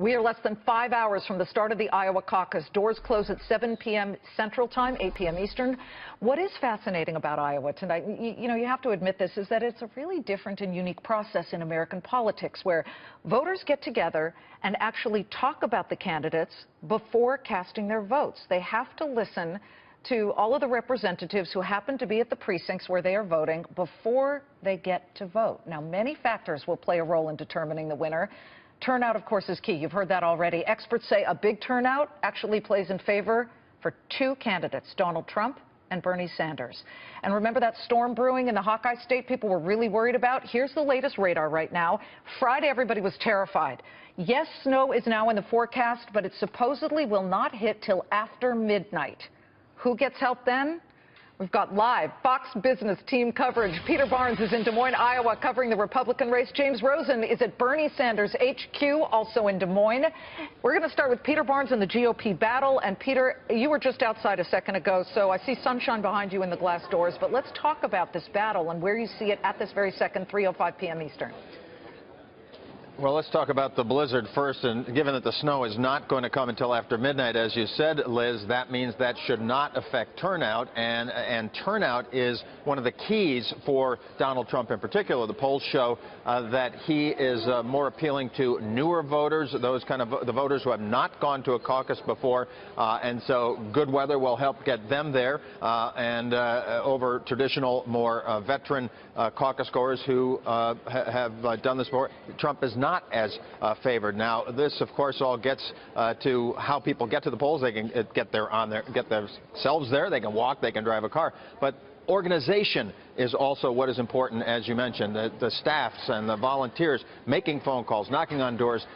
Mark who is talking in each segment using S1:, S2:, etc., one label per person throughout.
S1: We are less than 5 hours from the start of the Iowa caucus. Doors close at 7 p.m. Central Time, 8 p.m. Eastern. What is fascinating about Iowa tonight, you have to admit this, is that it's a really different and unique process in American politics where voters get together and actually talk about the candidates before casting their votes. They have to listen to all of the representatives who happen to be at the precincts where they are voting before they get to vote. Now, many factors will play a role in determining the winner. Turnout, of course, is key. You've heard that already. Experts say a big turnout actually plays in favor for two candidates, Donald Trump and Bernie Sanders. And remember that storm brewing in the Hawkeye State people were really worried about? Here's the latest radar right now. Friday, everybody was terrified. Yes, snow is now in the forecast, but it supposedly will not hit till after midnight. Who gets help then? We've got live Fox Business team coverage. Peter Barnes is in Des Moines, Iowa, covering the Republican race. James Rosen is at Bernie Sanders' HQ, also in Des Moines. We're going to start with Peter Barnes and the GOP battle. And Peter, you were just outside a second ago, so I see sunshine behind you in the glass doors. But let's talk about this battle and where you see it at this very second, 3:05 p.m. Eastern.
S2: Well, let's talk about the blizzard first, and given that the snow is not going to come until after midnight, as you said, Liz, that means that should not affect turnout, and turnout is one of the keys for Donald Trump in particular. The polls show that he is more appealing to newer voters, those kind of the voters who have not gone to a caucus before, and so good weather will help get them there, and over traditional, more veteran caucus goers who have done this before. Trump is not as favored. Now, this, of course, all gets to how people get to the polls. They can get themselves there. They can walk. They can drive a car. But organization is also what is important, as you mentioned. The staffs and the volunteers making phone calls, knocking on doors,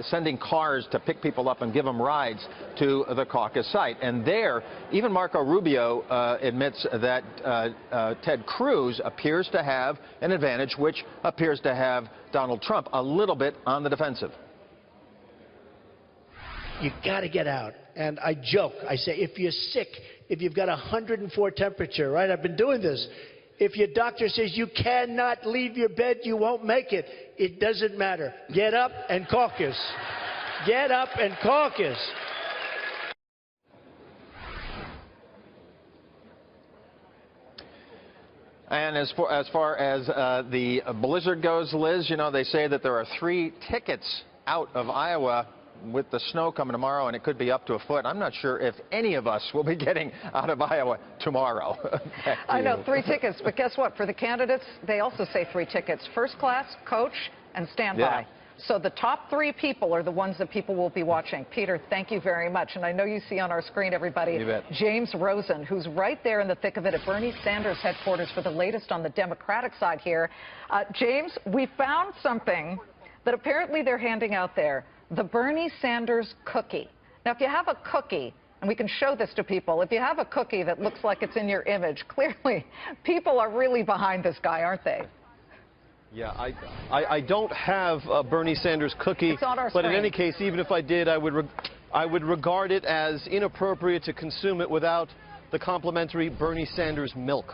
S2: sending cars to pick people up and give them rides to the caucus site. And there, even Marco Rubio admits that Ted Cruz appears to have an advantage, which appears to have Donald Trump a little bit on the defensive.
S3: You got to get out. And I joke. I say, if you're sick, if you've got 104 temperature, right? I've been doing this. If your doctor says you cannot leave your bed, you won't make it. It doesn't matter. Get up and caucus. Get up and caucus.
S2: And as far as the blizzard goes, Liz, they say that there are 3 tickets out of Iowa with the snow coming tomorrow, and it could be up to a foot. I'm not sure if any of us will be getting out of Iowa tomorrow.
S1: I know, 3 tickets, but guess what? For the candidates, they also say 3 tickets. First class, coach, and standby.
S2: Yeah.
S1: So the top 3 people are the ones that people will be watching. Peter, thank you very much. And I know you see on our screen, everybody, James Rosen, who's right there in the thick of it at Bernie Sanders' headquarters for the latest on the Democratic side here. James, we found something that apparently they're handing out there. The Bernie Sanders cookie. Now, if you have a cookie, and we can show this to people, if you have a cookie that looks like it's in your image, clearly people are really behind this guy, aren't they?
S4: Yeah, I don't have a Bernie Sanders cookie,
S1: it's on our
S4: but
S1: screen.
S4: In any case, even if I did, I would regard it as inappropriate to consume it without the complimentary Bernie Sanders milk.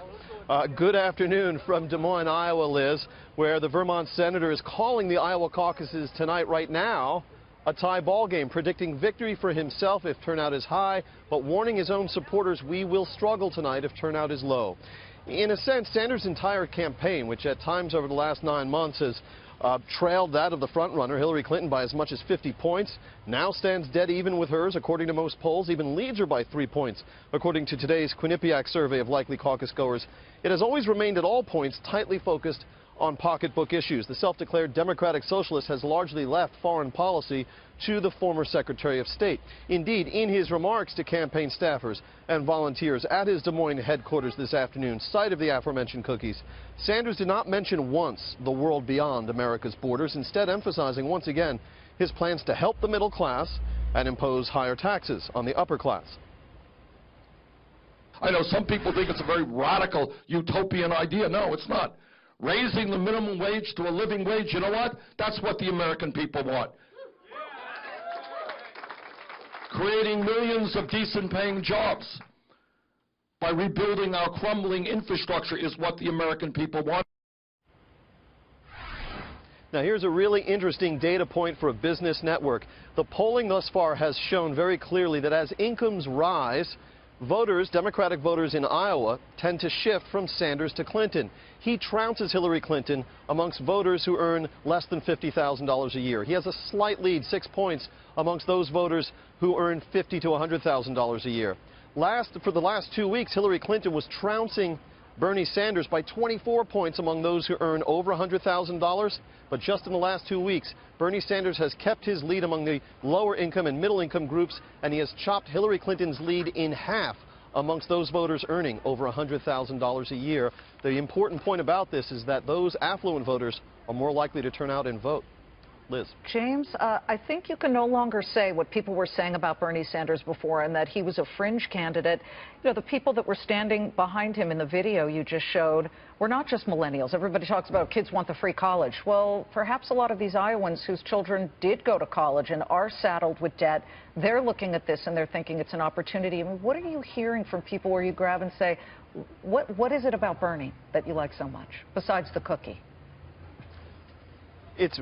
S4: Good afternoon from Des Moines, Iowa, Liz, where the Vermont senator is calling the Iowa caucuses tonight right now a tie ball game, predicting victory for himself if turnout is high, but warning his own supporters we will struggle tonight if turnout is low. In a sense, Sanders' entire campaign, which at times over the last 9 months has trailed that of the frontrunner, Hillary Clinton, by as much as 50 points, now stands dead even with hers, according to most polls, even leads her by 3 points, according to today's Quinnipiac survey of likely caucus goers. It has always remained at all points tightly focused on pocketbook issues. The self-declared Democratic Socialist has largely left foreign policy to the former Secretary of State. Indeed, in his remarks to campaign staffers and volunteers at his Des Moines headquarters this afternoon, site of the aforementioned cookies, Sanders did not mention once the world beyond America's borders, instead emphasizing once again his plans to help the middle class and impose higher taxes on the upper class.
S5: I know some people think it's a very radical utopian idea. No, it's not. Raising the minimum wage to a living wage, you know what? That's what the American people want. Creating millions of decent paying jobs by rebuilding our crumbling infrastructure is what the American people want.
S4: Now, here's a really interesting data point for a business network. The polling thus far has shown very clearly that as incomes rise, voters, Democratic voters in Iowa, tend to shift from Sanders to Clinton. He trounces Hillary Clinton amongst voters who earn less than $50,000 a year. He has a slight lead, 6 points, amongst those voters who earn $50,000 to $100,000 a year. For the last 2 weeks, Hillary Clinton was trouncing Bernie Sanders by 24 points among those who earn over $100,000. But just in the last 2 weeks, Bernie Sanders has kept his lead among the lower income and middle income groups, and he has chopped Hillary Clinton's lead in half amongst those voters earning over $100,000 a year. The important point about this is that those affluent voters are more likely to turn out and vote. Liz.
S1: James, I think you can no longer say what people were saying about Bernie Sanders before, and that he was a fringe candidate. You know, the people that were standing behind him in the video you just showed were not just millennials. Everybody talks about kids want the free college. Well, perhaps a lot of these Iowans whose children did go to college and are saddled with debt, they're looking at this and they're thinking it's an opportunity. I mean, what are you hearing from people where you grab and say, what is it about Bernie that you like so much, besides the cookie?
S4: It's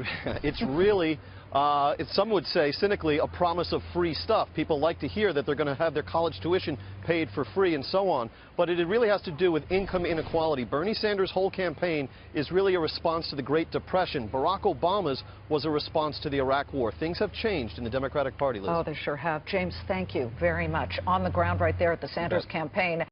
S4: really, some would say cynically, a promise of free stuff. People like to hear that they're going to have their college tuition paid for free and so on. But it really has to do with income inequality. Bernie Sanders' whole campaign is really a response to the Great Depression. Barack Obama's was a response to the Iraq War. Things have changed in the Democratic Party, Liz.
S1: Oh, they sure have. James, thank you very much. On the ground right there at the Sanders campaign.